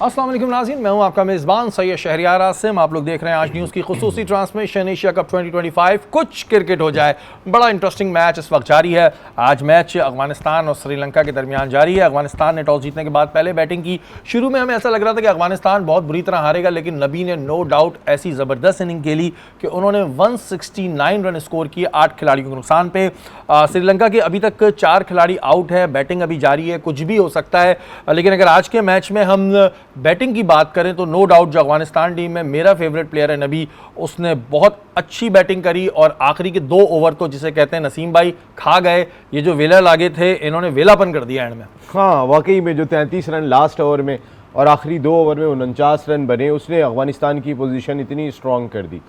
अस्सलाम वालेकुम नाज़रीन, मैं हूं आपका मेज़बान सैयद शहरियार आसिम। आप लोग देख रहे हैं आज न्यूज़ की खुसूसी ट्रांसमिशन एशिया कप 2025। कुछ क्रिकेट हो जाए, बड़ा इंटरेस्टिंग मैच इस वक्त जारी है। आज मैच अफगानिस्तान और श्रीलंका के दरमियान जारी है। अफगानिस्तान ने टॉस जीतने के बाद पहले बैटिंग की। शुरू में हमें ऐसा लग रहा था कि अफगानिस्तान बहुत बुरी तरह हारेगा, लेकिन नबी ने नो डाउट ऐसी ज़बरदस्त इनिंग खेली कि उन्होंने 169 रन स्कोर किए 8 खिलाड़ियों के नुकसान पे। श्रीलंका के अभी तक 4 खिलाड़ी आउट है, बैटिंग अभी जारी है, कुछ भी हो सकता है। लेकिन अगर आज के मैच में हम बैटिंग की बात करें तो नो डाउट जो अफगानिस्तान टीम में मेरा फेवरेट प्लेयर है नबी, उसने बहुत अच्छी बैटिंग करी और आखिरी के 2 ओवर तो जिसे कहते हैं नसीम भाई खा गए। ये जो वेला लागे थे, इन्होंने वेलापन कर दिया एंड में। हाँ, वाकई में जो 33 रन लास्ट ओवर में और आखिरी 2 ओवर में 49 रन बने, उसने अफगानिस्तान की पोजीशन इतनी स्ट्रांग कर दी।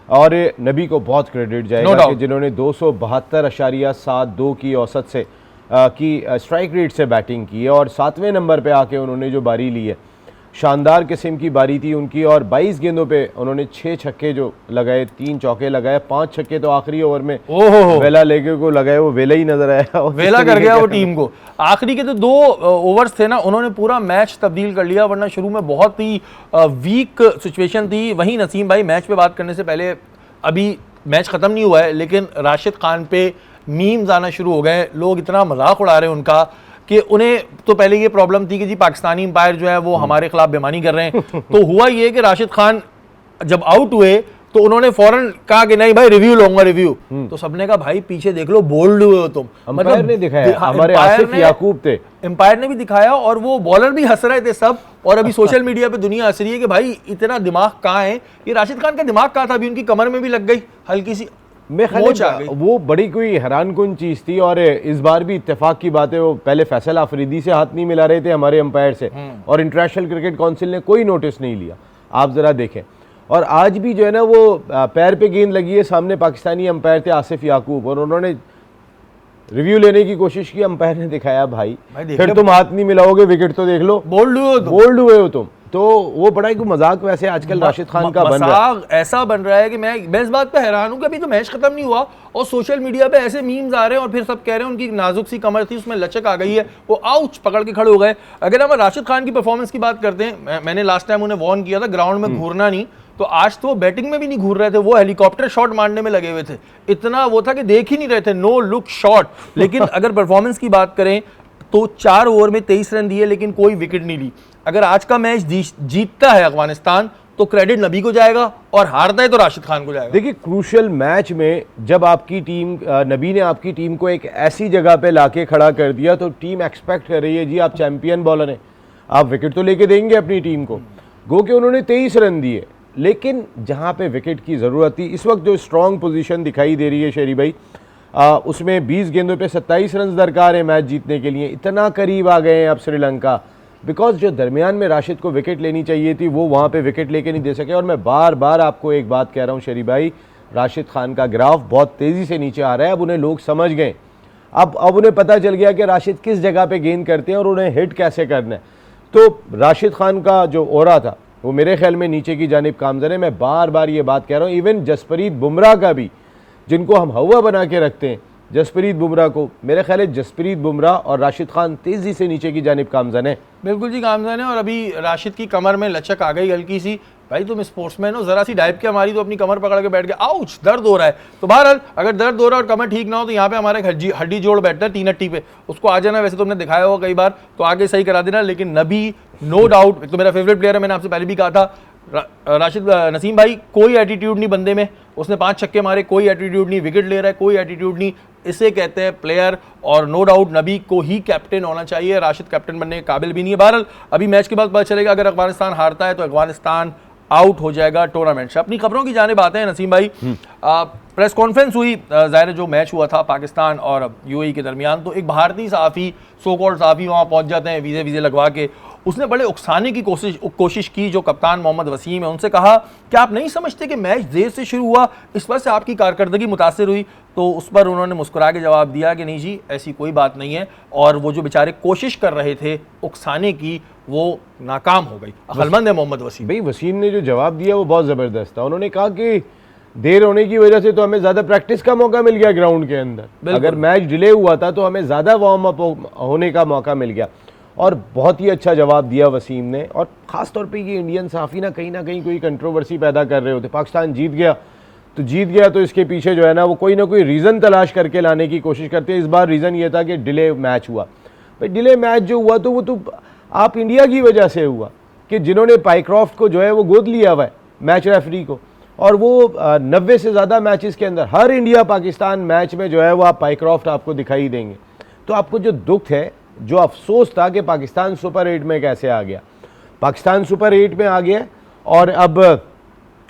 और नबी को बहुत क्रेडिट जाएगा कि जिन्होंने 272.72 की औसत से की स्ट्राइक रेट से बैटिंग की है और 7वें नंबर पे आके उन्होंने जो बारी ली है, शानदार किस्म की बारी थी उनकी। और 22 गेंदों पे उन्होंने 6 छक्के जो लगाए, 3 चौके लगाए, 5 छक्के तो आखिरी ओवर में वेला लेके को लगाए, वो वेला ही नजर आया, वेला कर गया वो टीम को। आखिरी के तो 2 ओवर्स थे ना, उन्होंने पूरा मैच तब्दील कर लिया, वरना शुरू में बहुत ही वीक सिचुएशन थी। वहीं नसीम भाई, मैच पे बात करने से पहले, अभी मैच खत्म नहीं हुआ है लेकिन राशिद खान पे मीम्स आना शुरू हो गए। लोग इतना मजाक उड़ा रहे हैं उनका कि उन्हें तो पहले ये प्रॉब्लम थी कि जी पाकिस्तानी अंपायर जो है वो हमारे खिलाफ बेईमानी कर रहे हैं। तो हुआ ये कि राशिद खान जब आउट हुए तो उन्होंने फौरन कहा कि नहीं भाई रिव्यू लूंगा रिव्यू। तो सबने कहा भाई पीछे देख लो, बोल्ड हुए हो तुम। मतलब ने दिखाया, हमारे आसिफ याकूब थे, एम्पायर ने भी दिखाया और वो बॉलर भी हंस रहे थे सब। और अभी सोशल मीडिया पे दुनिया हंस रही है कि भाई इतना दिमाग कहाँ है। ये राशिद खान का दिमाग कहाँ था, अभी उनकी कमर में भी लग गई हल्की सी वो बड़ी कोई हैरानकुन चीज थी। और इस बार भी इत्तेफाक की बात है, वो पहले फैसल आफरीदी से हाथ नहीं मिला रहे थे हमारे अंपायर से, और इंटरनेशनल क्रिकेट काउंसिल ने कोई नोटिस नहीं लिया। आप जरा देखें। और आज भी जो है ना, वो पैर पे गेंद लगी है, सामने पाकिस्तानी अंपायर थे आसिफ याकूब, और उन्होंने रिव्यू लेने की कोशिश की। अंपायर ने दिखाया भाई फिर तुम हाथ नहीं मिलाओगे, विकेट तो देख लो, बोल्ड हुए हो तुम। तो वो बड़ा एक मजाक वैसे आजकल राशिद खान का बन रहा है, ऐसा बन रहा है कि मैं इस बात पे हैरान हूं कि अभी तो मैच खत्म नहीं हुआ और सोशल मीडिया पे ऐसे मीम्स आ रहे हैं और फिर सब कह रहे हैं उनकी नाजुक सी कमर थी, उसमें लचक आ गई है, वो आउच पकड़ के खड़े हो गए। अगर हम राशिद खान की परफॉर्मेंस की बात करते हैं, मैंने लास्ट टाइम उन्हें वार्न किया था ग्राउंड में घूरना नहीं, तो आज तो वो बैटिंग में भी नहीं घूर रहे थे, वो हेलीकॉप्टर शॉट मारने में लगे हुए थे। इतना वो था कि देख ही नहीं रहे थे, नो लुक शॉट। लेकिन अगर परफॉर्मेंस की बात करें तो 4 ओवर में 23 रन दिए लेकिन कोई विकेट नहीं ली। अगर आज का मैच जीतता है अफगानिस्तान तो क्रेडिट नबी को जाएगा और हारता है तो राशिद खान को जाएगा। देखिए, क्रूशियल मैच में जब आपकी टीम, नबी ने आपकी टीम को एक ऐसी जगह पे लाके खड़ा कर दिया तो टीम एक्सपेक्ट कर रही है जी आप चैंपियन बॉलर हैं, आप विकेट तो लेके देंगे अपनी टीम को। गो के उन्होंने 23 रन दिए, लेकिन जहाँ पे विकेट की ज़रूरत थी, इस वक्त जो स्ट्रॉन्ग पोजीशन दिखाई दे रही है शेरी भाई, उसमें 20 गेंदों पे 27 रन दरकार है मैच जीतने के लिए। इतना करीब आ गए हैं अब श्रीलंका, बिकॉज जो दरमियान में राशिद को विकेट लेनी चाहिए थी वो वहाँ पे विकेट लेके नहीं दे सके। और मैं बार बार आपको एक बात कह रहा हूँ शेरी भाई, राशिद खान का ग्राफ बहुत तेज़ी से नीचे आ रहा है। अब उन्हें लोग समझ गए, अब उन्हें पता चल गया कि राशिद किस जगह पे गेंद करते हैं और उन्हें हिट कैसे करना है। तो राशिद खान का जो ओरा था वो मेरे ख्याल में नीचे की जानिब गामज़न है। मैं बार बार ये बात कह रहा हूँ, इवन जसप्रीत बुमराह का भी, जिनको हम हवा बना के रखते हैं, जसप्रीत बुमराह को, मेरे ख्याल है जसप्रीत बुमराह और राशिद खान तेज़ी से नीचे की जानिब गामज़न है। बिल्कुल जी गामज़न है। और अभी राशिद की कमर में लचक आ गई हल्की सी। भाई तुम स्पोर्ट्समैन हो, जरा सी डाइव क्या मारी तो अपनी कमर पकड़ के बैठ गए, आउच दर्द हो रहा है। तो बहरहाल अगर दर्द हो रहा है और कमर ठीक ना हो तो यहाँ पे हमारे हड्डी जोड़ बैठता है 3 हट्टी पे, उसको आ जाना। वैसे तुमने दिखाया होगा कई बार, तो आगे सही करा देना। लेकिन नबी नो डाउट तो मेरा फेवरेट प्लेयर है, मैंने आपसे पहले भी कहा था। राशिद नसीम भाई कोई एटीट्यूड नहीं बंदे में, उसने 5 छक्के मारे, कोई एटीट्यूड नहीं, विकेट ले रहा है, कोई एटीट्यूड नहीं। इसे कहते हैं प्लेयर। और नो डाउट नबी को ही कैप्टन होना चाहिए, राशिद कैप्टन बनने के काबिल भी नहीं है। बहरहाल अभी मैच के बाद पता चलेगा, अगर अफगानिस्तान हारता है तो अफगानिस्तान आउट हो जाएगा टूर्नामेंट से। अपनी खबरों की जानिब आते हैं नसीम भाई। प्रेस कॉन्फ्रेंस हुई, ज़ाहिर जो मैच हुआ था पाकिस्तान और यूएई के दरमियान, तो एक भारतीय सहाफ़ी, सो कॉल्ड सहाफ़ी वहाँ पहुँच जाते हैं वीज़े लगवा के। उसने बड़े उकसाने की कोशिश की जो कप्तान मोहम्मद वसीम है, उनसे कहा कि आप नहीं समझते कि मैच देर से शुरू हुआ, इस वजह से आपकी कारकर्दगी मुतासिर हुई। तो उस पर उन्होंने मुस्कुरा के जवाब दिया कि नहीं जी ऐसी कोई बात नहीं है, और वो जो बेचारे कोशिश कर रहे थे उकसाने की वो नाकाम हो गई। अक्लमंद है मोहम्मद वसीम। भाई वसीम ने जो जवाब दिया वो बहुत ज़बरदस्त था। उन्होंने कहा कि देर होने की वजह से तो हमें ज़्यादा प्रैक्टिस का मौका मिल गया ग्राउंड के अंदर, अगर मैच डिले हुआ था तो हमें ज़्यादा वार्म अप होने का मौका मिल गया। और बहुत ही अच्छा जवाब दिया वसीम ने। और ख़ास तौर पे ये इंडियन साफ़ी ना कहीं कोई कंट्रोवर्सी पैदा कर रहे होते। पाकिस्तान जीत गया तो इसके पीछे जो है ना वो कोई ना कोई रीज़न तलाश करके लाने की कोशिश करते हैं। इस बार रीज़न ये था कि डिले मैच हुआ। भाई डिले मैच जो हुआ तो वो तो आप इंडिया की वजह से हुआ कि जिन्होंने पाइक्रॉफ्ट को जो है वो गोद लिया हुआ है मैच रेफरी को, और वो 90 से ज़्यादा मैचेस के अंदर हर इंडिया पाकिस्तान मैच में जो है वो आप पाइक्रॉफ्ट आपको दिखाई देंगे। तो आपको जो दुख है, जो अफसोस था कि पाकिस्तान सुपर 8 में कैसे आ गया, पाकिस्तान सुपर 8 में आ गया और अब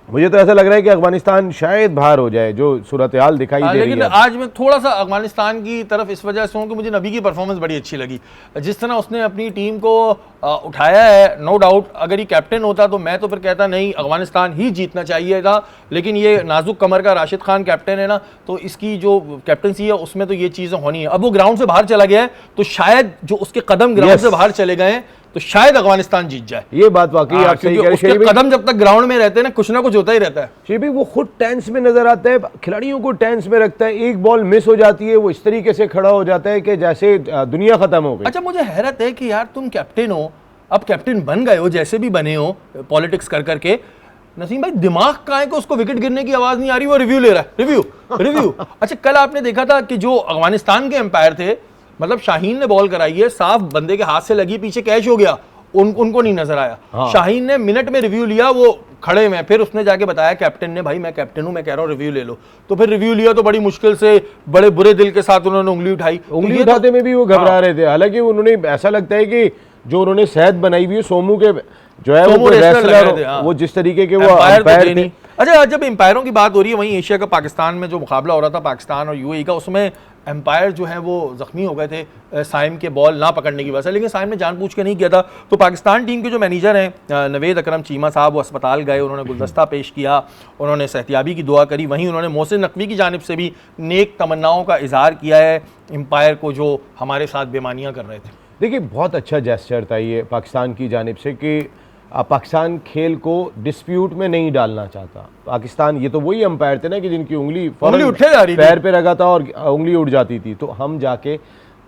मुझे तो ऐसा लग रहा है कि अफगानिस्तान शायद बाहर हो जाए, जो सूरत हाल दिखाई दे रही है। लेकिन आज मैं थोड़ा सा अफगानिस्तान की तरफ इस वजह से हूँ कि मुझे नबी की परफॉर्मेंस बड़ी अच्छी लगी। जिस तरह उसने अपनी टीम को उठाया है, नो डाउट अगर ये कैप्टन होता तो मैं तो फिर कहता नहीं अफगानिस्तान ही जीतना चाहिए था, लेकिन ये नाजुक कमर का राशिद खान कैप्टन है ना, तो इसकी जो कैप्टनसी है उसमें तो ये चीज़ें होनी है। अब वो ग्राउंड से बाहर चला गया है तो शायद जो उसके कदम ग्राउंड से बाहर चले गए हैं तो शायद अफगानिस्तान जीत जाए। ये बात वाकई आप सही कह रहे हैं। कदम जब तक ग्राउंड में रहते हैं ना कुछ ना कुछ होता ही रहता है। शेबी वो खुद टेंस में नजर आता है, खिलाड़ियों को टेंस में रखता है। एक बॉल मिस हो जाती है वो इस तरीके से खड़ा हो जाता है कि जैसे दुनिया खत्म हो गई। अच्छा मुझे हैरत है कि यार तुम कैप्टन हो, अब कैप्टन बन गए हो, जैसे भी बने हो पॉलिटिक्स कर करके, नसीम भाई दिमाग कहाँ है कि उसको विकेट गिरने की आवाज नहीं आ रही, वो रिव्यू ले रहा है, रिव्यू। अच्छा कल आपने देखा था कि जो अफगानिस्तान के एम्पायर थे, मतलब शाहीन ने बॉल कराई है, साफ बंदे के हाथ से लगी, पीछे कैच हो गया, उनको नहीं नजर आया। हाँ। शाहीन ने मिनट में रिव्यू लिया, वो खड़े में, फिर उसने जाके बताया कैप्टन ने, भाई मैं कैप्टन हूं, मैं कह रहा हूं रिव्यू ले लो। तो फिर रिव्यू लिया तो बड़ी मुश्किल से, बड़े बुरे दिल के साथ उन्होंने उंगली उठाई। उंगली उठाते में भी वो घबरा रहे थे। हालांकि उन्होंने, ऐसा लगता है कि जो उन्होंने सेहत बनाई हुई है सोमू के जो है वो रेसलर, वो जिस तरीके के वो अंपायर थे। अच्छा जब एम्पायरों की बात हो रही है, वहीं एशिया का पाकिस्तान में जो मुकाबला हो रहा था पाकिस्तान और यूएई का, उसमें एम्पायर जो है वो जख्मी हो गए थे साइम के बॉल ना पकड़ने की वजह से, लेकिन साइम ने जानबूझ के नहीं किया था। तो पाकिस्तान टीम के जो मैनेजर हैं नवेद अकरम चीमा साहब, वो अस्पताल गए, उन्होंने गुलदस्ता पेश किया, उन्होंने सेहतियाबी की दुआ करी। वहीं उन्होंने मोहसिन नकवी की जानिब से भी नेक तमन्नाओं का इजहार किया है एम्पायर को जो हमारे साथ बेमानियाँ कर रहे थे। देखिए बहुत अच्छा जेस्चर था ये पाकिस्तान की जानिब से कि पाकिस्तान खेल को डिस्प्यूट में नहीं डालना चाहता। पाकिस्तान, ये तो वही अंपायर थे ना कि जिनकी उंगली उठे जा रही, पैर पे रखा था और उंगली उठ जाती थी, तो हम जाके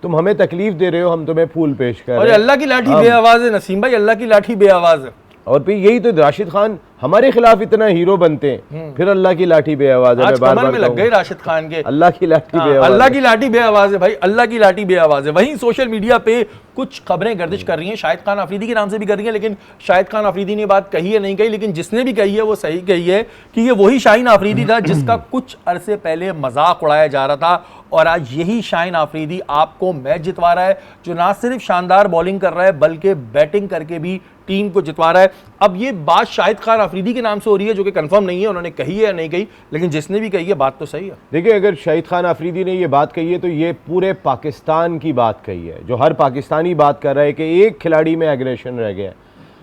तुम हमें तकलीफ दे रहे हो, हम तुम्हें फूल पेश कर रहे हैं। अल्लाह की लाठी बेआवाज है नसीम भाई, अल्लाह की लाठी बेआवाज है। और फिर यही तो राशिद खान हमारे खिलाफ इतना हीरो बनते हैं, फिर अल्लाह की लाठी बेआवाज है। आज कमर में लग गई राशिद खान के, अल्लाह की लाठी बेआवाज, अल्लाह की लाठी बेआवाज है भाई, अल्लाह की लाठी बेआवाज है। वहीं सोशल मीडिया पे कुछ खबरें गर्दिश कर रही हैं, शाहिद खान अफरीदी के नाम से भी कर रही हैं, लेकिन शाहिद खान अफरीदी ने बात कही है नहीं कही, लेकिन जिसने भी कही है वो सही कही है कि ये वही शाहीन अफरीदी था जिसका कुछ अरसे पहले मजाक उड़ाया जा रहा था, और आज यही शाहीन अफरीदी आपको मैच जितवा रहा है, जो ना सिर्फ शानदार बॉलिंग कर रहा है बल्कि बैटिंग करके भी टीम को जितवा रहा है। अब ये बात शाहिद खान अफरीदी के नाम से हो रही है, जो कि कंफर्म नहीं है उन्होंने कही है या नहीं कही, लेकिन जिसने भी कही है बात तो सही है। देखिए अगर शाहिद खान अफरीदी ने ये बात कही है तो ये पूरे पाकिस्तान की बात कही है, जो हर पाकिस्तानी बात कर रहा है कि एक खिलाड़ी में एग्रेशन रह गया है।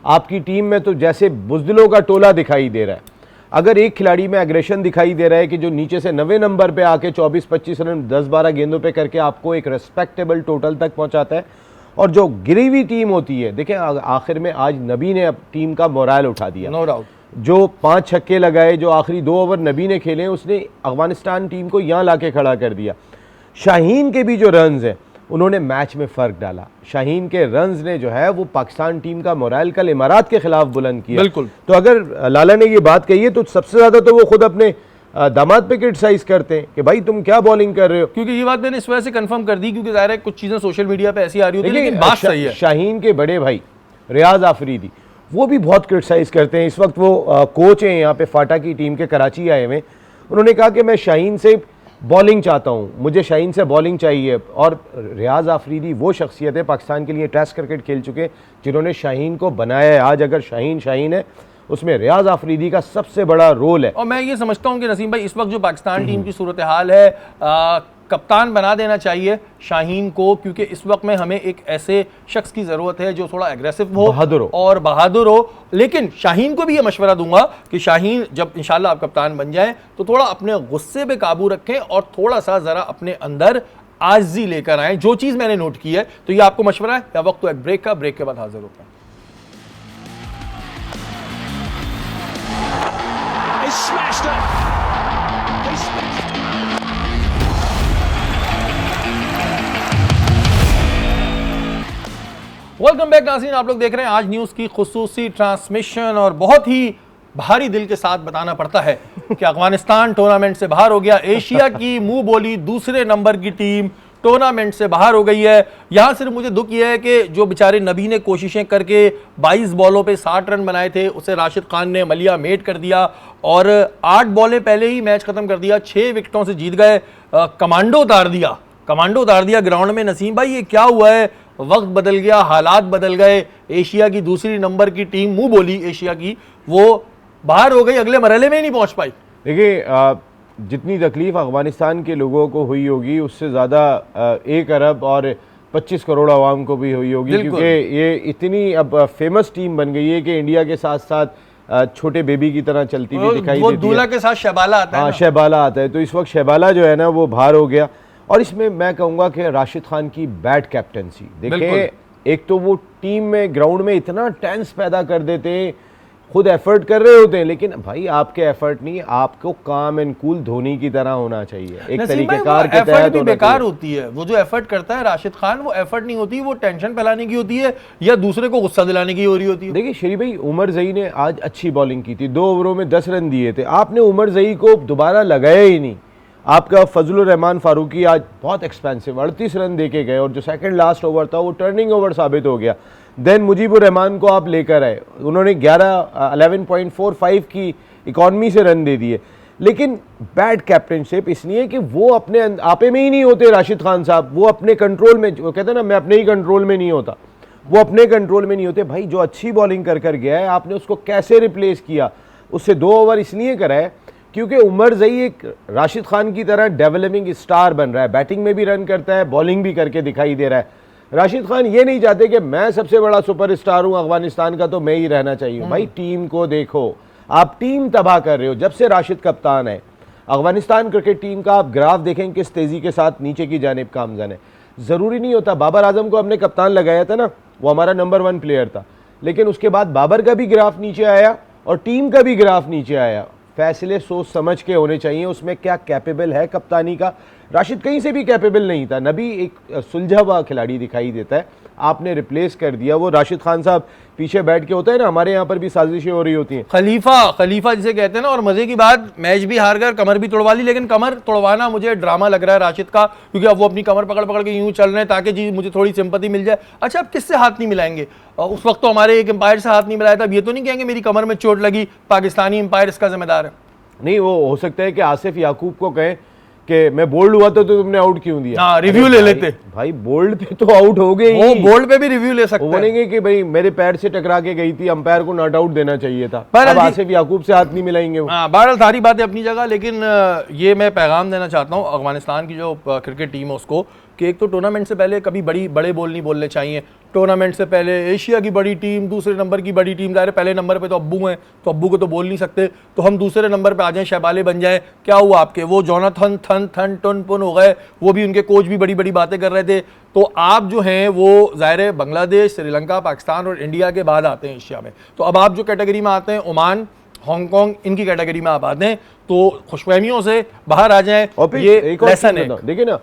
आपकी टीम में तो जैसे बुज़दिलों का टोला दिखाई दे रहा है। अगर एक खिलाड़ी में एग्रेशन दिखाई दे रहा है कि जो नीचे से 90 नंबर पे आके 24-25 रन 10-12 गेंदों पे करके आपको एक रेस्पेक्टेबल टोटल तक पहुंचाता है, और जो गिरी हुई टीम होती है, देखें आखिर में आज नबी ने अब टीम का मोराल उठा दिया, नो डाउट। जो 5 छक्के लगाए, जो आखिरी 2 ओवर नबी ने खेले, उसने अफगानिस्तान टीम को यहाँ ला के खड़ा कर दिया। शाहीन के भी जो रन्स हैं उन्होंने मैच में फ़र्क डाला। शाहीन के रन्स ने जो है वो पाकिस्तान टीम का मोराल कल इमारात के खिलाफ बुलंद किया। बिल्कुल। तो अगर लाला ने ये बात कही है तो सबसे ज़्यादा तो वो खुद अपने दामाद पे क्रिटिसाइज करते हैं कि भाई तुम क्या बॉलिंग कर रहे हो, क्योंकि ये बात मैंने इस वजह से कंफर्म कर दी क्योंकि ज़ाहिर है कुछ चीज़ें सोशल मीडिया पे ऐसी आ रही होती है, लेकिन बात सही है। शाहीन के बड़े भाई रियाज आफरीदी वो भी बहुत क्रिटिसाइज करते हैं। इस वक्त वो कोच हैं यहाँ पे फाटा की टीम के, कराची आए हुए। उन्होंने कहा कि मैं शाहीन से बॉलिंग चाहता हूँ, मुझे शाहीन से बॉलिंग चाहिए। और रियाज आफरीदी वो शख्सियत है पाकिस्तान के लिए टेस्ट क्रिकेट खेल चुके जिन्होंने शाहीन को बनाया है। आज अगर शाहीन है उसमें रियाज आफरीदी का सबसे बड़ा रोल है। और मैं ये समझता हूँ कि नसीम भाई इस वक्त जो पाकिस्तान टीम की सूरत हाल है, कप्तान बना देना चाहिए शाहीन को, क्योंकि इस वक्त में हमें एक ऐसे शख्स की ज़रूरत है जो थोड़ा एग्रेसिव हो और बहादुर हो। लेकिन शाहीन को भी ये मशवरा दूंगा कि शाहीन जब इंशाल्लाह आप कप्तान बन जाएं तो थोड़ा अपने गुस्से पे काबू रखें और थोड़ा सा ज़रा अपने अंदर आज़ी लेकर आएँ। जो चीज़ मैंने नोट की है, तो ये आपको मशवरा है। या वक्त तो एक ब्रेक का, ब्रेक के बाद हाजिर होता है। Smashed it. He smashed it. Welcome back नाज़रीन, आप लोग देख रहे हैं आज न्यूज़ की खुसूसी ट्रांसमिशन और बहुत ही भारी दिल के साथ बताना पड़ता है कि अफगानिस्तान टूर्नामेंट से बाहर हो गया। एशिया की मुंह बोली दूसरे नंबर की टीम टूर्नामेंट से बाहर हो गई है। यहाँ सिर्फ मुझे दुख यह है कि जो बेचारे नबी ने कोशिशें करके 22 बॉलों पे 60 रन बनाए थे उसे राशिद खान ने मलिया मेट कर दिया और 8 बॉलें पहले ही मैच खत्म कर दिया, 6 विकेटों से जीत गए। कमांडो उतार दिया ग्राउंड में। नसीम भाई, ये क्या हुआ है? वक्त बदल गया, हालात बदल गए। एशिया की दूसरी नंबर की टीम मुंह बोली एशिया की, वो बाहर हो गई, अगले मरहले में ही नहीं पहुंच पाई। देखिए, जितनी तकलीफ अफगानिस्तान के लोगों को हुई होगी उससे ज़्यादा 1 अरब और 25 करोड़ आवाम को भी हुई होगी, क्योंकि ये इतनी अब फेमस टीम बन गई है कि इंडिया के साथ साथ छोटे बेबी की तरह चलती हुई दिखाई देती है। दूल्हा के साथ शहबाला आता है। हाँ, शहबाला आता है। तो इस वक्त शहबाला जो है ना वो बाहर हो गया। और इसमें मैं कहूँगा कि राशिद खान की बैड कैप्टनसी, देखिए एक तो वो टीम में ग्राउंड में इतना टेंस पैदा कर देते हैं, खुद एफर्ट कर रहे होते हैं, लेकिन भाई आपके एफर्ट नहीं, आपको काम एंड कूल धोनी की तरह होना चाहिए, एक तरीकेकार के तहत भी बेकार होती है। वो जो एफर्ट करता है राशिद खान, वो एफर्ट नहीं होती, वो टेंशन फैलाने की होती है या दूसरे को गुस्सा दिलाने की हो रही होती है। देखिए शरीफ भाई, उमर जई ने आज अच्छी बॉलिंग की थी, 2 ओवरों में 10 रन दिए थे, आपने उमर जई को दोबारा लगाया ही नहीं। आपका फजलुर रहमान फारूकी आज बहुत एक्सपेंसिव 38 रन देके गए और जो सेकंड लास्ट ओवर था वो टर्निंग ओवर साबित हो गया। देन मुजीबुर रहमान को आप लेकर आए, उन्होंने 11.45 की इकॉनमी से रन दे दिए, लेकिन बैड कैप्टनशिप इसलिए कि वो अपने आपे में ही नहीं होते। राशिद खान साहब वो अपने कंट्रोल में, वो कहते हैं ना मैं अपने ही कंट्रोल में नहीं होता, वो अपने कंट्रोल में नहीं होते। भाई जो अच्छी बॉलिंग कर गया है, आपने उसको कैसे रिप्लेस किया? उससे 2 ओवर इसलिए कराए क्योंकि उमर जई एक राशिद खान की तरह डेवलपिंग स्टार बन रहा है, बैटिंग में भी रन करता है, बॉलिंग भी करके दिखाई दे रहा है। राशिद खान ये नहीं चाहते कि मैं सबसे बड़ा सुपरस्टार हूं अफगानिस्तान का तो मैं ही रहना चाहिए। भाई टीम को देखो, आप टीम तबाह कर रहे हो। जब से राशिद कप्तान है अफगानिस्तान क्रिकेट टीम का, आप ग्राफ देखें किस तेजी के साथ नीचे की जानिब गामजन है। जरूरी नहीं होता, बाबर आजम को हमने कप्तान लगाया था ना, वो हमारा नंबर 1 प्लेयर था, लेकिन उसके बाद बाबर का भी ग्राफ नीचे आया और टीम का भी ग्राफ नीचे आया। फैसले सोच समझ के होने चाहिए, उसमें क्या कैपेबल है कप्तानी का। राशिद कहीं से भी कैपेबल नहीं था, नबी एक सुलझा हुआ खिलाड़ी दिखाई देता है, आपने रिप्लेस कर दिया। वो राशिद खान साहब पीछे बैठ के, होता है ना हमारे यहाँ पर भी साजिशें हो रही होती हैं, खलीफा जिसे कहते हैं ना। और मजे की बात, मैच भी हार कर कमर भी तोड़वा ली, लेकिन कमर तोड़वाना मुझे ड्रामा लग रहा है राशिद का, क्योंकि अब वो अपनी कमर पकड़ के यूं चल रहे हैं ताकि जी मुझे थोड़ी सिंपैथी मिल जाए। अच्छा, अब किससे हाथ नहीं मिलाएंगे? उस वक्त तो हमारे एक एम्पायर से हाथ नहीं मिलाया था, अब ये तो नहीं कहेंगे मेरी कमर में चोट लगी, पाकिस्तानी एम्पायर इसका जिम्मेदार है? नहीं, वो हो सकता है कि आसिफ याकूब को कहें कि मैं बोल्ड हुआ तो तुमने आउट क्यों दिया। हाँ, रिव्यू ले लेते। भाई बोल्ड पे तो आउट हो गए, वो बोल्ड पे भी रिव्यू ले सकते हैं। बोलेंगे कि भाई मेरे पैर से टकरा के गई थी, अंपायर को नॉट आउट देना चाहिए था, पर आसिफ याकूब से हाथ नहीं मिलाएंगे वो। बहरहाल सारी बातें अपनी जगह, लेकिन ये मैं पैगाम देना चाहता हूँ अफगानिस्तान की जो क्रिकेट टीम है उसको, कि एक तो टूर्नामेंट से पहले कभी बड़े बोल नहीं बोलने चाहिए। टूर्नामेंट से पहले एशिया की बड़ी टीम, दूसरे नंबर की बड़ी टीम, ज़ाहिर पहले नंबर पे तो अब्बू हैं, तो अब्बू को तो बोल नहीं सकते, तो हम दूसरे नंबर पे आ जाएं, शहबाले बन जाएं। क्या हुआ आपके? वो जोनाथन थन टन पुन हो गए, वो भी उनके कोच भी बड़ी बड़ी बातें कर रहे थे। तो आप जो हैं वो ज़ाहिर बांग्लादेश, श्रीलंका, पाकिस्तान और इंडिया के बाद आते हैं एशिया में। तो अब आप जो कैटेगरी में आते हैं, ओमान, हांगकांग, इनकी कैटेगरी में आप आते हैं, तो खुशफहमियों से बाहर आ जाएं। और ये एक लेसन है। देखिए ना,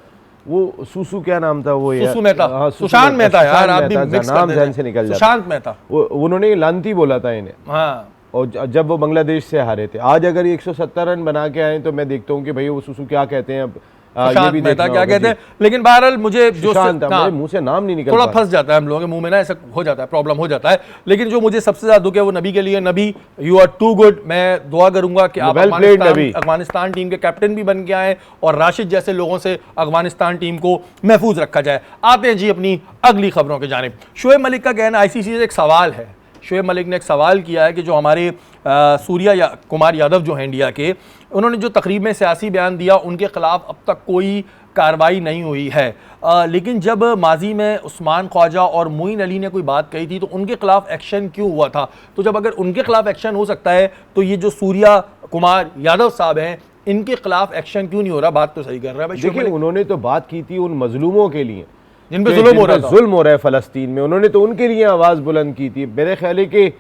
वो सुसु क्या नाम था वो, सुसु मेहता, हाँ, सुशांत मेहता यार, आप भी मिक्स कर नाम देते जहन से निकल जाता। सुशांत मेहता, उन्होंने लांती बोला था इन्हें, हाँ, और जब वो बांग्लादेश से हारे थे। आज अगर 170 रन बना के आए तो मैं देखता हूँ कि भाई वो सुसु क्या कहते हैं, अब ये भी मेहता क्या कहते हैं। लेकिन बहरहाल मुझे जो मुंह से नाम नहीं निकल, थोड़ा फंस जाता है हम लोगों के मुंह में ना, ऐसा हो जाता है, प्रॉब्लम हो जाता है। लेकिन जो मुझे सबसे ज्यादा दुख है वो नबी के लिए। नबी, यू आर टू गुड। मैं दुआ करूंगा कि आप अफगानिस्तान टीम के कैप्टन भी बन के आए और राशिद जैसे लोगों से अफगानिस्तान टीम को महफूज रखा जाए। आते हैं जी अपनी अगली खबरों के जानिब। शोएब मलिक का कहना आईसीसी से एक सवाल है। शोएब मलिक ने एक सवाल किया है कि जो हमारे सूर्या कुमार यादव जो हैं इंडिया के, उन्होंने जो तकरीब में सियासी बयान दिया, उनके खिलाफ अब तक कोई कार्रवाई नहीं हुई है, लेकिन जब माजी में उस्मान ख्वाजा और मोइन अली ने कोई बात कही थी तो उनके खिलाफ एक्शन क्यों हुआ था? तो जब अगर उनके खिलाफ एक्शन हो सकता है तो ये जो सूर्या कुमार यादव साहब हैं, इनके खिलाफ एक्शन क्यों नहीं हो रहा? बात तो सही कर रहा है भाई। देखिए, उन्होंने तो बात की थी उन मजलूमों के लिए जिन पे जुल्म हो रहा है फ़लस्तीन में, उन्होंने तो उनके लिए आवाज़ बुलंद की थी। मेरे ख्याल है कि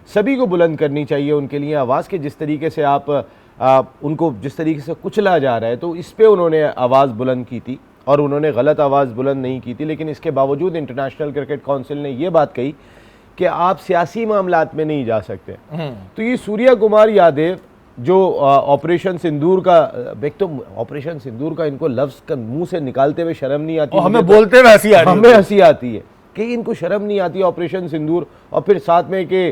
सभी को बुलंद करनी चाहिए उनके लिए आवाज़, के जिस तरीके से आप उनको जिस तरीके से कुचला जा रहा है, तो इस पे उन्होंने आवाज़ बुलंद की थी। और उन्होंने गलत आवाज़ बुलंद नहीं की थी, लेकिन इसके बावजूद इंटरनेशनल क्रिकेट काउंसिल ने ये बात कही कि आप सियासी मामलात में नहीं जा सकते। तो ये सूर्या कुमार यादव जो ऑपरेशन सिंदूर का, एक तो ऑपरेशन सिंदूर का इनको लफ्ज़ का मुंह से निकालते हुए शर्म नहीं आती, हमें बोलते हुए हंसी आ रही है, हमें हंसी आती है कि इनको शर्म नहीं आती ऑपरेशन सिंदूर, और फिर साथ में कि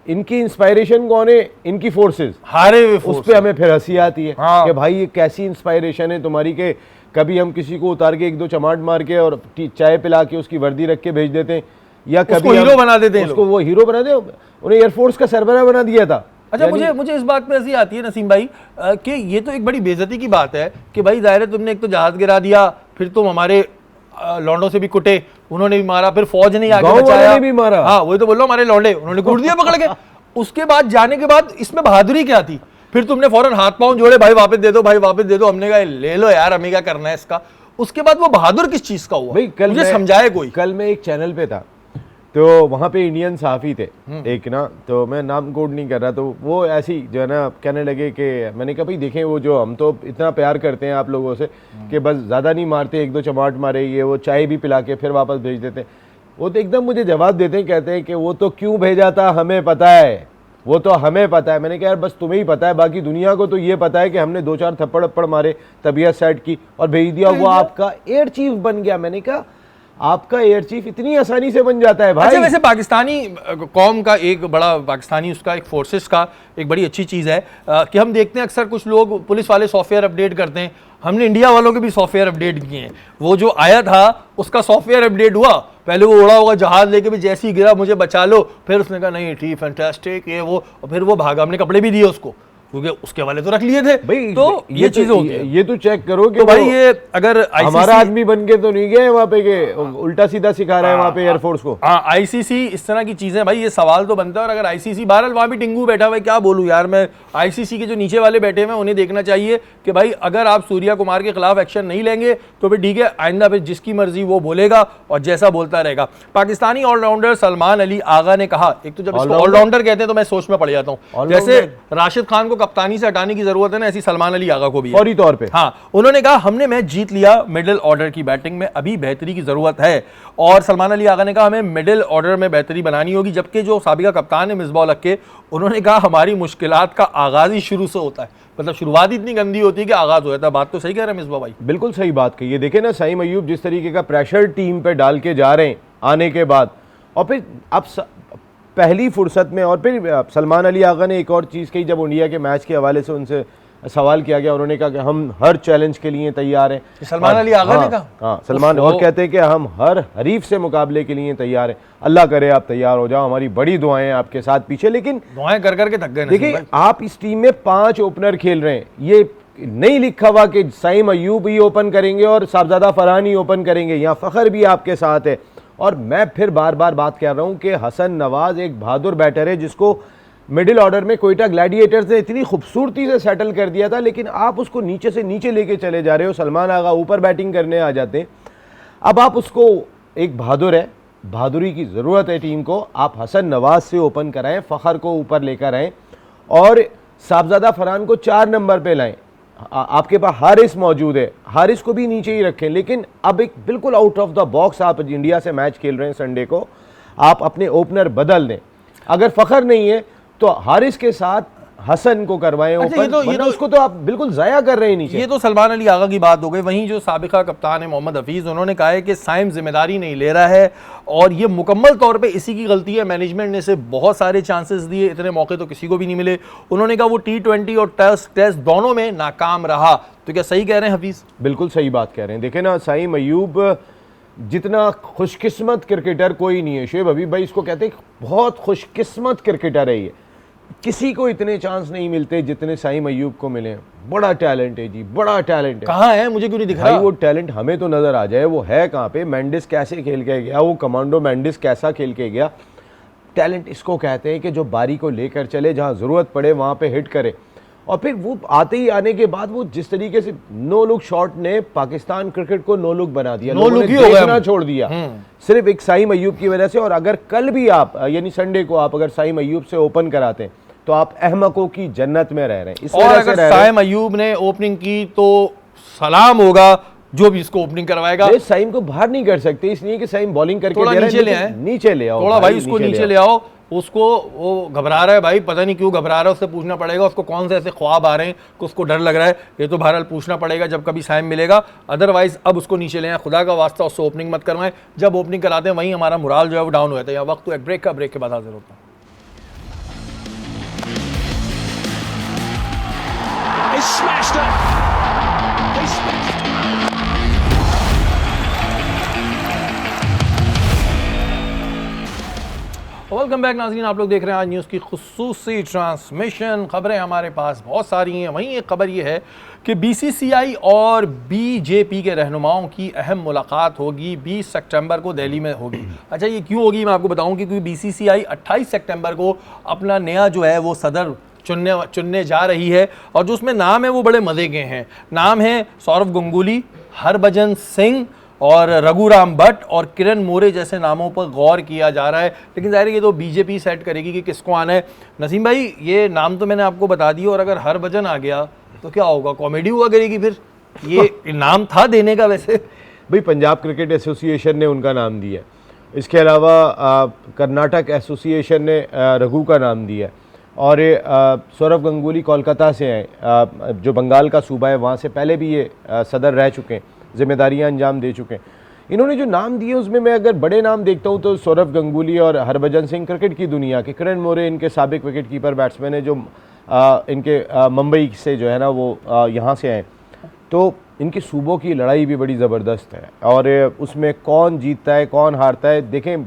इनकी इंस्पायरेशन कौन है, इनकी फोर्सेस हारे हुए उस पे हमें फिर हंसी आती है हाँ। कि भाई ये कैसी इंस्पायरेशन है तुम्हारी कि कभी हम किसी को उतार के 1-2 चमाट मार के और चाय पिला के उसकी वर्दी रख के भेज देते हैं, या कभी हीरो बना देते हैं, उसको वो हीरो बना दे, उन्हें एयरफोर्स का सरबराह बना दिया था। अच्छा, मुझे इस बात पे हंसी आती है नसीम भाई कि ये तो एक बड़ी बेइज्जती की बात है कि भाई जाहिर है तुमने एक तो जहाज गिरा दिया, फिर तुम हमारे लौंडों से भी कुटे, उन्होंने भी मारा, फिर फौज ने आगे बचाया, भी मारा। हाँ वही तो बोल रहा हूं, हमारे लौंडे उन्होंने कूट दिया पकड़ के। उसके बाद जाने के बाद इसमें बहादुरी क्या थी? फिर तुमने फौरन हाथ पांव जोड़े, भाई वापस दे दो, भाई वापस दे दो। हमने कहा ले लो यार, हमें क्या करना है इसका। उसके बाद वो बहादुर किस चीज का हुआ भाई? कल मुझे समझाए कोई। कल मैं एक चैनल पे था, तो वहाँ पे इंडियन सहाफ़ी थे एक ना, तो मैं नाम कोड नहीं कर रहा, तो वो ऐसी जो है ना कहने लगे कि, मैंने कहा भाई देखें वो जो हम तो इतना प्यार करते हैं आप लोगों से कि बस ज़्यादा नहीं मारते, 1-2 चमाट मारे, ये वो चाय भी पिला के फिर वापस भेज देते हैं। वो तो एकदम मुझे जवाब देते हैं, कहते हैं कि वो तो क्यों भेजा था हमें पता है, वो तो हमें पता है। मैंने कहा यार बस तुम्हें ही पता है, बाकी दुनिया को तो ये पता है कि हमने 2-4 थप्पड़ अप्पड़ मारे, तबीयत सेट की और भेज दिया, वो आपका एयर चीफ बन गया। मैंने कहा आपका एयर चीफ इतनी आसानी से बन जाता है भाई? अच्छा, वैसे पाकिस्तानी कौम का एक बड़ा, पाकिस्तानी उसका एक फोर्सेस का एक बड़ी अच्छी चीज़ है कि हम देखते हैं अक्सर कुछ लोग पुलिस वाले सॉफ्टवेयर अपडेट करते हैं, हमने इंडिया वालों के भी सॉफ्टवेयर अपडेट किए हैं। वो जो आया था उसका सॉफ्टवेयर अपडेट हुआ, पहले वो उड़ा होगा जहाज लेके भी, जैसे ही गिरा मुझे बचा लो, फिर उसने कहा नहीं ठीक फैंटास्टिक ये वो, और फिर वो भागा। हमने कपड़े भी दिए उसको क्योंकि उसके वाले तो रख लिए थे भाई। तो ये चीजें होती है। ये तो चेक करो कि तो भाई ये अगर हमारा आदमी बन के तो नहीं गया वहाँ पे के उल्टा सीधा सिखा रहा है वहाँ पे एयरफोर्स को। हाँ, आईसीसी इस तरह की चीजें, भाई ये सवाल तो बनता है। और अगर आईसीसी, बहरहाल वहाँ भी टिंगू बैठा हुआ है, क्या बोलूँ यार मैं, आईसीसी के जो नीचे वाले बैठे हुए उन्हें देखना चाहिए कि भाई अगर आप सूर्या कुमार के खिलाफ एक्शन नहीं लेंगे तो फिर ठीक है, आइंदा फिर जिसकी मर्जी वो बोलेगा और जैसा बोलता रहेगा। पाकिस्तानी ऑलराउंडर सलमान अली आगा ने कहा, एक तो जब इसको ऑलराउंडर कहते हैं तो मैं सोच में पड़ जाता हूँ, जैसे राशिद खान को कप्तानी से हटाने की जरूरत है ना, ऐसी सलमान अली आगा को भी है फौरी तौर पे। हाँ, उन्होंने कहा हमने मैच जीत लिया, मिडिल ऑर्डर की बैटिंग में अभी बेहतरी की जरूरत है। और सलमान अली आगा ने कहा हमें मिडिल ऑर्डर में बेहतरी बनानी होगी। जबकि जो साबिका कप्तान है मिसबाह उल हक के, उन्होंने कहा हमारी मुश्किलात का आगाज ही शुरू से होता है, मतलब शुरुआत इतनी गंदी होती है कि आगाज हो जाता है। बात तो सही कह रहे हैं मिसबाह भाई, बिल्कुल सही बात कही है। देखे ना साइम अयूब जिस तरीके का प्रेशर टीम पे डाल के जा रहे हैं आने के बाद, और फिर अब पहली फुर्सत में, और फिर सलमान अली आगा ने एक और चीज़ कही, जब इंडिया के मैच के हवाले से उनसे सवाल किया गया, उन्होंने कहा कि हम हर चैलेंज के लिए तैयार हैं। सलमान अली आगा ने कहा, हाँ सलमान, और कहते हैं कि हम हर हरीफ से मुकाबले के लिए तैयार हैं। अल्लाह करे आप तैयार हो जाओ, हमारी बड़ी दुआएं हैं आपके साथ पीछे। लेकिन दुआएं कर करके थक गए। देखिए आप इस टीम में 5 ओपनर खेल रहे हैं, ये नहीं लिखा हुआ कि साइम अयूब ही ओपन करेंगे और साहबजादा फरहान ही ओपन करेंगे, यहाँ फ़खर भी आपके साथ है। और मैं फिर बार बार बात कर रहा हूँ कि हसन नवाज एक बहादुर बैटर है जिसको मिडिल ऑर्डर में कोयटा ग्लैडिएटर्स ने इतनी खूबसूरती से सेटल कर दिया था, लेकिन आप उसको नीचे से नीचे लेके चले जा रहे हो। सलमान आगा ऊपर बैटिंग करने आ जाते हैं, अब आप उसको, एक बहादुर है, बहादुरी की ज़रूरत है टीम को, आप हसन नवाज से ओपन कराएं, फ़खर को ऊपर लेकर आएँ और साहबजादा फरहान को 4 नंबर पे लाएं। आपके पास हारिस मौजूद है, हारिस को भी नीचे ही रखें। लेकिन अब एक बिल्कुल आउट ऑफ द बॉक्स आप इंडिया से मैच खेल रहे हैं संडे को, आप अपने ओपनर बदल दें। अगर फ़खर नहीं है तो हारिस के साथ हसन को करवाएं ओपन, वरना उसको तो आप बिल्कुल ज़ाया कर रहे हैं नीचे। ये तो सलमान अली आगा की बात हो गई। वहीं जो साबिका कप्तान है मोहम्मद हफीज़, उन्होंने कहा है कि साइम जिम्मेदारी नहीं ले रहा है और ये मुकम्मल तौर पे इसी की गलती है। मैनेजमेंट ने इसे बहुत सारे चांसेस दिए, इतने मौके तो किसी को भी नहीं मिले। उन्होंने कहा वो T20 और टेस्ट दोनों में नाकाम रहा। तो क्या सही कह रहे हैं हफीज़? बिल्कुल सही बात कह रहे हैं। देखें ना, साइम अयूब जितना खुशकिस्मत क्रिकेटर कोई नहीं है। शुएब हबीब भाई इसको कहते हैं बहुत खुशकिस्मत क्रिकेटर है ये, किसी को इतने चांस नहीं मिलते जितने साइम अयूब को मिले। बड़ा टैलेंट है जी, बड़ा टैलेंट है। कहाँ है, मुझे क्यों नहीं दिख रहा? भाई वो टैलेंट हमें तो नजर आ जाए, वो है कहाँ पे? मेंडिस कैसे खेल के गया, वो कमांडो मेंडिस कैसा खेल के गया। टैलेंट इसको कहते हैं कि जो बारी को लेकर चले, जहाँ ज़रूरत पड़े वहाँ पे हिट करे। और फिर वो आते ही आने के बाद वो जिस तरीके से नो लुक शॉट ने पाकिस्तान क्रिकेट को नो लुक बना दिया, नो लुक ही हो गया, छोड़ दिया सिर्फ एक साइम अयूब की वजह से। और अगर कल भी आप यानी संडे को आप अगर साइम अयूब से ओपन कराते हैं तो आप अहमकों की जन्नत में रह रहे हैं। और अगर साइम अयूब ने ओपनिंग की तो सलाम होगा जो भी इसको ओपनिंग करवाएगा। साइम को बाहर नहीं कर सकते, इसलिए कि साइम बॉलिंग करके थोड़ा दे रहा है, नीचे ले लेकिन आए, नीचे ले आओ थोड़ा भाई उसको नीचे ले आओ। उसको वो घबरा रहा है भाई, पता नहीं क्यों घबरा रहा है, उससे पूछना पड़ेगा उसको कौन से ऐसे ख्वाब आ रहे हैं कि उसको डर लग रहा है। ये तो बहरहाल पूछना पड़ेगा जब कभी साइम मिलेगा। अदरवाइज अब उसको नीचे ले आए, खुदा का वास्ता उससे ओपनिंग मत करवाएं। जब ओपनिंग कराते हैं वहीं हमारा मुराल जो है वो डाउन हो जाता है। यहाँ वक्त तो एक ब्रेक का, ब्रेक के बाद हाजिर होता है। He's smashed it. He's smashed it. Welcome back नाज़रीन, आप लोग देख रहे हैं आज न्यूज़ की खुसूसी ट्रांसमिशन। खबरें हमारे पास बहुत सारी हैं। वहीं एक खबर ये है कि बीसीसीआई और बीजेपी के रहनुमाओं की अहम मुलाकात होगी 20 सितंबर को दिल्ली में होगी। अच्छा, ये क्यों होगी मैं आपको बताऊं कि क्योंकि बीसीसीआई 28 सितंबर को अपना नया जो है वो सदर चुनने जा रही है, और जो उसमें नाम है वो बड़े मज़े के हैं। नाम है सौरव गंगुली, हरभजन सिंह और रघुराम भट्ट और किरण मोरे जैसे नामों पर गौर किया जा रहा है। लेकिन ज़ाहिर है ये तो बीजेपी सेट करेगी कि किसको आना है। नसीम भाई, ये नाम तो मैंने आपको बता दिया, और अगर हरभजन आ गया तो क्या होगा? कॉमेडी हुआ करेगी फिर। ये नाम था देने का वैसे भाई, पंजाब क्रिकेट एसोसिएशन ने उनका नाम दिया, इसके अलावा कर्नाटक एसोसिएशन ने रघु का नाम दिया, और सौरव गंगुली कोलकाता से हैं, जो बंगाल का सूबा है, वहाँ से पहले भी ये सदर रह चुके हैं, जिम्मेदारियां अंजाम दे चुके हैं। इन्होंने जो नाम दिए उसमें मैं अगर बड़े नाम देखता हूं तो सौरव गंगुली और हरभजन सिंह क्रिकेट की दुनिया के, किरण मोरे इनके साबिक विकेट कीपर बैट्समैन है जो इनके मुंबई से जो है ना वो यहाँ से आए। तो इनकी सूबों की लड़ाई भी बड़ी ज़बरदस्त है, और उसमें कौन जीतता है कौन हारता है। देखें,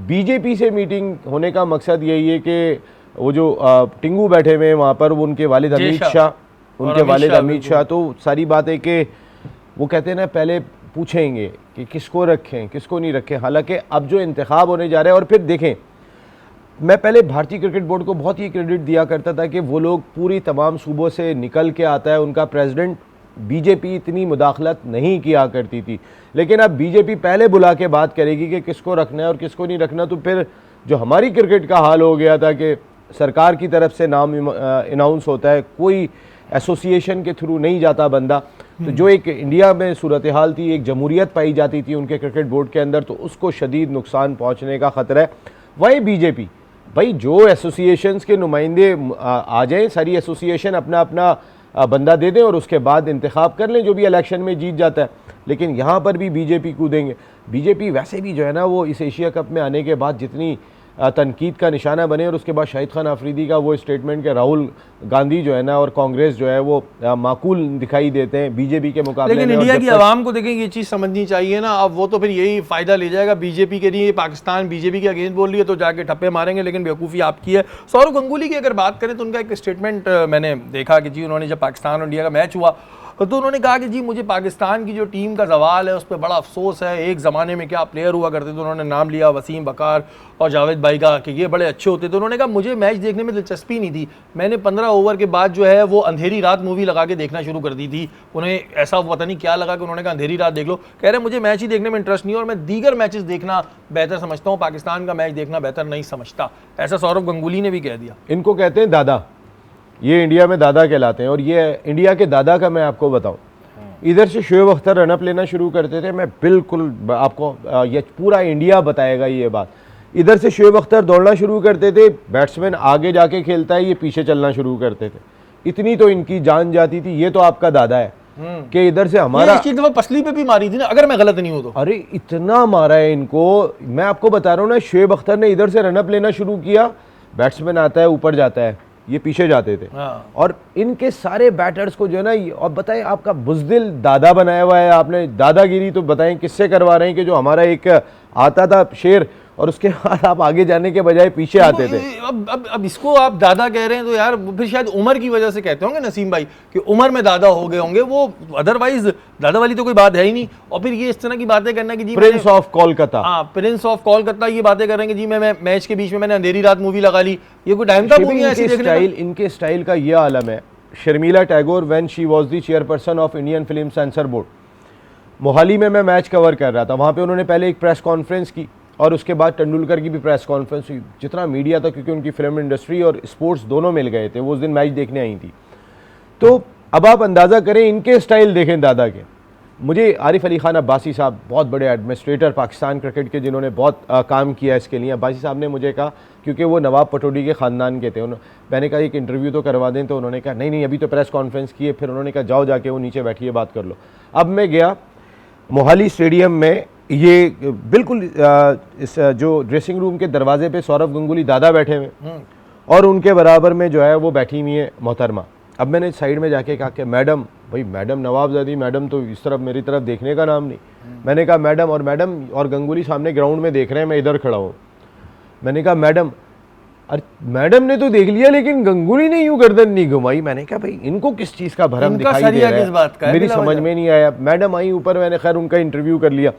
बीजेपी से मीटिंग होने का मकसद यही है कि वो जो टिंगू बैठे हुए हैं वहाँ पर, वो उनके वालिद अमित शाह, तो सारी बात है कि वो कहते हैं ना पहले पूछेंगे कि किसको रखें किसको नहीं रखें। हालांकि अब जो इंतखाब होने जा रहे हैं, और फिर देखें, मैं पहले भारतीय क्रिकेट बोर्ड को बहुत ही क्रेडिट दिया करता था कि वो लोग पूरी तमाम सूबों से निकल के आता है उनका प्रेसिडेंट। बीजेपी इतनी मुदाखलत नहीं किया करती थी, लेकिन अब बीजेपी पहले बुला के बात करेगी कि किसको रखना है और किसको नहीं रखना। तो फिर जो हमारी क्रिकेट का हाल हो गया था कि सरकार की तरफ से नाम अनाउंस होता है, कोई एसोसिएशन के थ्रू नहीं जाता बंदा, तो जो एक इंडिया में सूरत हाल थी, एक जमहूरियत पाई जाती थी उनके क्रिकेट बोर्ड के अंदर, तो उसको शदीद नुकसान पहुंचने का ख़तरा है। वही बीजेपी, भाई जो एसोसिएशंस के नुमाइंदे आ जाएं, सारी एसोसिएशन अपना अपना बंदा दे दें और उसके बाद इंतखाब कर लें, जो भी इलेक्शन में जीत जाता है। लेकिन यहाँ पर भी बीजेपी कूदेंगे। बीजेपी वैसे भी जो है ना वो इस एशिया कप में आने के बाद जितनी तनकीद का निशाना बने, और उसके बाद शाहिद खान आफरीदी का वो स्टेटमेंट के राहुल गांधी जो है ना और कांग्रेस जो है वो माकूल दिखाई देते हैं बीजेपी के मुकाबले। लेकिन इंडिया की आवाम को देखें ये चीज़ समझनी चाहिए ना, अब वो तो फिर यही फ़ायदा ले जाएगा बीजेपी के लिए। पाकिस्तान बीजेपी के अगेंस्ट बोल रही है तो जाके ठप्पे मारेंगे, लेकिन बेवकूफ़ी आपकी है। सौरव गंगुली की अगर बात करें तो उनका एक स्टेटमेंट मैंने देखा कि जी उन्होंने जब पाकिस्तान और इंडिया का मैच हुआ तो उन्होंने कहा कि जी मुझे पाकिस्तान की जो टीम का सवाल है उस पर बड़ा अफसोस है। एक ज़माने में क्या प्लेयर हुआ करते थे, उन्होंने नाम लिया वसीम बकार और जावेद भाई का कि ये बड़े अच्छे होते थे। उन्होंने कहा मुझे मैच देखने में दिलचस्पी नहीं थी, मैंने 15 ओवर के बाद जो है वो अंधेरी रात मूवी लगा के देखना शुरू कर दी थी। उन्हें ऐसा पता नहीं क्या लगा कि उन्होंने कहा अंधेरी रात देख लो। कह रहे मुझे मैच ही देखने में इंटरेस्ट नहीं और मैं दीगर मैचेस देखना बेहतर समझता हूँ, पाकिस्तान का मैच देखना बेहतर नहीं समझता। ऐसा सौरव गंगुली ने भी कह दिया। इनको कहते हैं दादा, ये इंडिया में दादा कहलाते हैं। और ये इंडिया के दादा का मैं आपको बताऊं, इधर से शोएब अख्तर रनअप लेना शुरू करते थे, मैं बिल्कुल आपको ये पूरा इंडिया बताएगा ये बात। इधर से शोएब अख्तर दौड़ना शुरू करते थे, बैट्समैन आगे जाके खेलता है, ये पीछे चलना शुरू करते थे। इतनी तो इनकी जान जाती थी। ये तो आपका दादा है कि इधर से हमारा पसली पे भी मारी थी ना, अगर मैं गलत नहीं हूं तो। अरे इतना मारा है इनको, मैं आपको बता रहा हूँ ना। शोएब अख्तर ने इधर से रनअप लेना शुरू किया, बैट्समैन आता है ऊपर जाता है, ये पीछे जाते थे। और इनके सारे बैटर्स को जो है ना, और बताएं आपका बुज़दिल दादा बनाया हुआ है आपने। दादागिरी तो बताएं किससे करवा रहे हैं कि जो हमारा एक आता था शेर और उसके बाद आप आगे जाने के बजाय पीछे आते थे। अब इसको आप दादा कह रहे हैं तो यार फिर शायद उम्र की वजह से कहते होंगे नसीम भाई कि उम्र में दादा हो गए होंगे वो, अदरवाइज दादा वाली तो कोई बात है ही नहीं। और फिर ये इस तरह की बातें करना कि जी प्रिंस ऑफ कोलकाता, हाँ प्रिंस ऑफ कोलकाता, ये बातें कर रहे हैं कि जी मैं मैच के बीच में मैंने अंधेरी रात मूवी लगा ली। ये कोई टाइम था मूवी ऐसी देखने का? इनके स्टाइल का ये आलम है। Sharmila Tagore when she was the chairperson of Indian film sensor board, Mohali में मैं मैच कवर कर रहा था, वहाँ पे उन्होंने पहले एक प्रेस कॉन्फ्रेंस की और उसके बाद तेंदुलकर की भी प्रेस कॉन्फ्रेंस हुई। जितना मीडिया था, क्योंकि उनकी फिल्म इंडस्ट्री और स्पोर्ट्स दोनों मिल गए थे, वो उस दिन मैच देखने आई थी। तो अब आप अंदाज़ा करें, इनके स्टाइल देखें दादा के, मुझे आरिफ अली खान अब्बासी साहब, बहुत बड़े एडमिनिस्ट्रेटर पाकिस्तान क्रिकेट के, जिन्होंने बहुत काम किया इसके लिए, अब्बासी साहब ने मुझे कहा, क्योंकि वो नवाब पटौड़ी के ख़ानदान के थे, मैंने कहा एक इंटरव्यू तो करवा दें, तो उन्होंने कहा नहीं अभी तो प्रेस कॉन्फ्रेंस की है। फिर उन्होंने कहा जाओ जाके वो नीचे बैठिए बात कर लो। अब मैं गया मोहाली स्टेडियम में, ये बिल्कुल इस जो ड्रेसिंग रूम के दरवाजे पे सौरव गंगुली दादा बैठे हुए और उनके बराबर में जो है वो बैठी हुई है मोहतरमा। अब मैंने साइड में जाके कहा कि मैडम, भाई मैडम नवाबजादी मैडम तो इस तरफ मेरी तरफ देखने का नाम नहीं। मैंने कहा मैडम और गंगुली सामने ग्राउंड में देख रहे हैं, मैं इधर खड़ा हूँ। मैंने कहा मैडम, अरे मैडम ने तो देख लिया लेकिन गंगुली ने यूं गर्दन नहीं घुमाई। मैंने कहा भाई इनको किस चीज़ का भरम दिखाई दे रहा है, मेरी समझ में नहीं आया। मैडम आई ऊपर, मैंने खैर उनका इंटरव्यू कर लिया,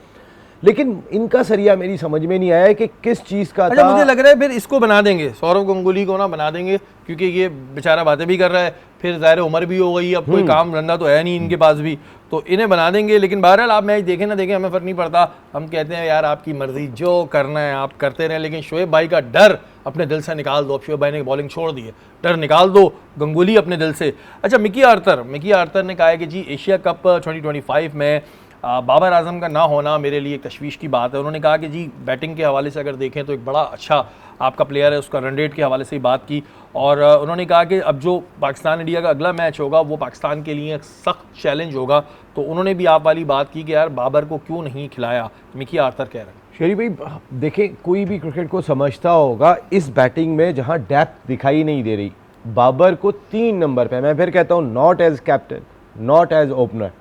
लेकिन इनका सरिया मेरी समझ में नहीं आया कि किस चीज़ का अच्छा, था। मुझे लग रहा है फिर इसको बना देंगे, सौरव गंगुली को ना बना देंगे, क्योंकि ये बेचारा बातें भी कर रहा है, फिर ज़ाहिर उम्र भी हो गई, अब कोई काम धंधा तो है नहीं इनके पास भी, तो इन्हें बना देंगे। लेकिन बहरहाल आप मैच देखें ना देखें, हमें फ़र्क नहीं पड़ता। हम कहते हैं यार आपकी मर्ज़ी, जो करना है आप करते रहें, लेकिन शोएब भाई का डर अपने दिल से निकाल दो। अब शोएब भाई ने बॉलिंग छोड़ दी है, डर निकाल दो गंगुली अपने दिल से। अच्छा, मिकी आर्थर ने कहा है कि जी एशिया कप 2025 में बाबर आजम का ना होना मेरे लिए एक तशवीश की बात है। उन्होंने कहा कि जी बैटिंग के हवाले से अगर देखें तो एक बड़ा अच्छा आपका प्लेयर है, उसका रन रेट के हवाले से ही बात की, और उन्होंने कहा कि अब जो पाकिस्तान इंडिया का अगला मैच होगा वो पाकिस्तान के लिए एक सख्त चैलेंज होगा। तो उन्होंने भी आप वाली बात की कि यार बाबर को क्यों नहीं खिलाया, मिकी आर्थर कह रहे हैं। शरीफ भाई देखें, कोई भी क्रिकेट को समझता होगा इस बैटिंग में जहां डेप्थ दिखाई नहीं दे रही, बाबर को 3 नंबर पे, मैं फिर कहता हूं not as captain not as opener,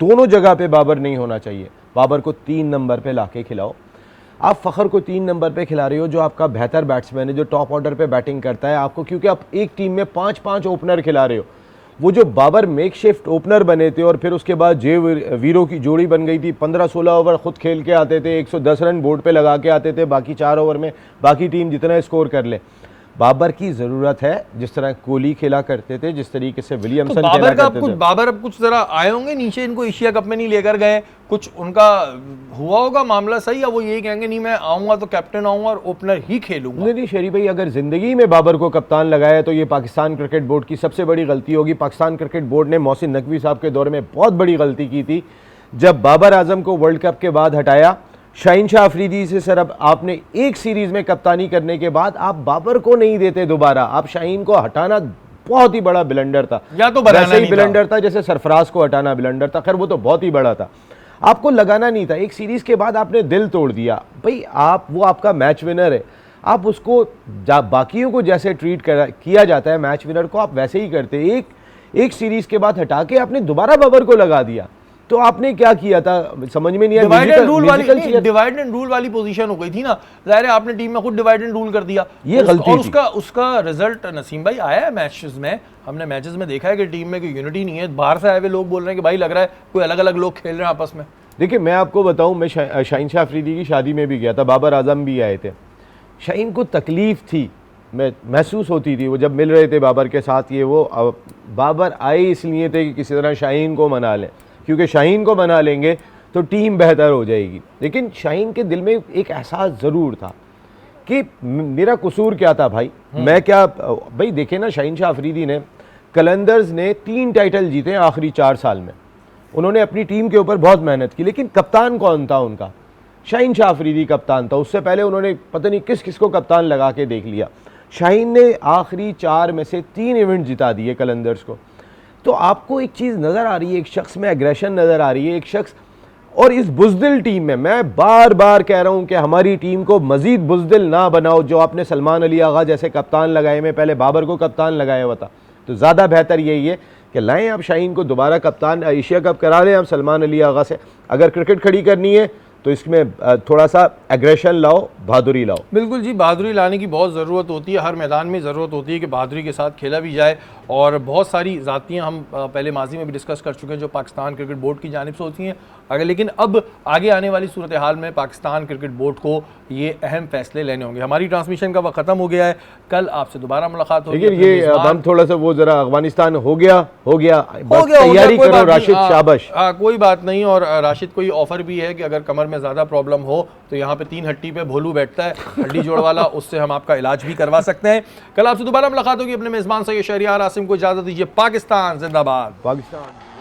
दोनों जगह पे बाबर नहीं होना चाहिए। बाबर को 3 नंबर पे लाके खिलाओ। आप फ़खर को 3 नंबर पे खिला रहे हो, जो आपका बेहतर बैट्समैन है, जो टॉप ऑर्डर पे बैटिंग करता है आपको, क्योंकि आप एक टीम में 5-5 ओपनर खिला रहे हो। वो जो बाबर मेकशिफ्ट ओपनर बने थे और फिर उसके बाद जे वीरो की जोड़ी बन गई थी, 15-16 ओवर खुद खेल के आते थे, 110 रन बोर्ड पे लगा के आते थे, बाकी 4 ओवर में बाकी टीम जितना स्कोर कर ले। बाबर की ज़रूरत है, जिस तरह कोहली खेला करते थे, जिस तरीके से विलियमसन तो खेला करते थे। बाबर अब कुछ ज़रा आए होंगे नीचे, इनको एशिया कप में नहीं लेकर गए, कुछ उनका हुआ होगा मामला सही, या वो यही कहेंगे नहीं मैं आऊँगा तो कैप्टन आऊँगा और ओपनर ही खेलूंगा। नहीं शरीफ भाई, अगर ज़िंदगी में बाबर को कप्तान लगाया तो ये पाकिस्तान क्रिकेट बोर्ड की सबसे बड़ी गलती होगी। पाकिस्तान क्रिकेट बोर्ड ने मोहसिन नकवी साहब के दौर में बहुत बड़ी गलती की थी, जब बाबर आजम को वर्ल्ड कप के बाद हटाया। शाहीन शाह अफरीदी से सर अब आपने एक सीरीज़ में कप्तानी करने के बाद आप बाबर को नहीं देते दोबारा, आप शाहीन को हटाना बहुत ही बड़ा ब्लंडर था, या तो वैसे ही ब्लंडर था जैसे सरफराज को हटाना ब्लंडर था, खैर वो तो बहुत ही बड़ा था। आपको लगाना नहीं था, एक सीरीज़ के बाद आपने दिल तोड़ दिया। भाई आप, वो आपका मैच विनर है, आप उसको बाकियों को जैसे ट्रीट किया जाता है मैच विनर को, आप वैसे ही करते। एक सीरीज़ के बाद हटा के आपने दोबारा बाबर को लगा दिया, तो आपने क्या किया था समझ में नहीं आया। डिवाइड एंड रूल वाली पोजीशन हो गई थी ना, जाहिर है आपने टीम में खुद डिवाइड एंड रूल कर दिया, ये गलती और थी। उसका रिजल्ट नसीम भाई आया है मैचेस में, हमने मैचेस में देखा है कि टीम में कोई यूनिटी नहीं है। बाहर से आए हुए लोग बोल रहे हैं कि भाई लग रहा है कोई अलग अलग लोग खेल रहे हैं आपस में। देखिए मैं आपको बताऊं, मैं शाहीन शाह अफरीदी की शादी में भी गया था, बाबर आजम भी आए थे। शाहीन को तकलीफ थी, मैं महसूस होती थी, वो जब मिल रहे थे बाबर के साथ, ये वो बाबर आए इसलिए थे कि किसी तरह शाहीन को मना लें, क्योंकि शाहीन को बना लेंगे तो टीम बेहतर हो जाएगी। लेकिन शाहीन के दिल में एक एहसास ज़रूर था कि मेरा कसूर क्या था भाई, मैं क्या, भाई देखे ना शाहीन शाह अफरीदी ने, कलंदर्स ने 3 टाइटल जीते आखिरी 4 साल में, उन्होंने अपनी टीम के ऊपर बहुत मेहनत की, लेकिन कप्तान कौन था उनका? शाहीन शाह अफरीदी कप्तान था। उससे पहले उन्होंने पता नहीं किस किस को कप्तान लगा के देख लिया। शाहीन ने आखिरी 4 में से 3 इवेंट जिता दिए कलंदर्स को। तो आपको एक चीज़ नज़र आ रही है, एक शख्स में एग्रेशन नज़र आ रही है, एक शख्स, और इस बुज़दिल टीम में मैं बार बार कह रहा हूं कि हमारी टीम को मज़ीद बुज़दिल ना बनाओ। जो आपने सलमान अली आगा जैसे कप्तान लगाए, में पहले बाबर को कप्तान लगाया हुआ था, तो ज़्यादा बेहतर यही है कि लाएं आप शाहीन को दोबारा कप्तान, एशिया कप करा लें आप सलमान अली आगा से। अगर क्रिकेट खड़ी करनी है तो इसमें थोड़ा सा एग्रेशन लाओ, बहादुरी लाओ। बिल्कुल जी, बहादुरी लाने की बहुत ज़रूरत होती है, हर मैदान में ज़रूरत होती है कि बहादुरी के साथ खेला भी जाए। और बहुत सारी ज़ातियाँ हम पहले माजी में भी डिस्कस कर चुके हैं जो पाकिस्तान क्रिकेट बोर्ड की जानिब से होती हैं, अगर लेकिन अब आगे आने वाली सूरत हाल में पाकिस्तान क्रिकेट बोर्ड को ये अहम फैसले लेने होंगे। हमारी ट्रांसमिशन का वक्त ख़त्म हो गया है, कल आपसे दोबारा मुलाकात होगी। लेकिन ये हम थोड़ा सा वो ज़रा अफगानिस्तान हो गया तैयारी करो राशिद, शाबाश। कोई बात नहीं, और राशिद को ये ऑफर भी है कि अगर कमर में ज़्यादा प्रॉब्लम हो तो यहाँ पे 3 हड्डी पे भोलू बैठता है, हड्डी जोड़ वाला, उससे हम आपका इलाज भी करवा सकते हैं। कल आपसे दोबारा मुलाकात होगी। अपने मेज़बान सैयद शहरियार आसिम को इजाज़त दीजिए। पाकिस्तान जिंदाबाद। पाकिस्तान।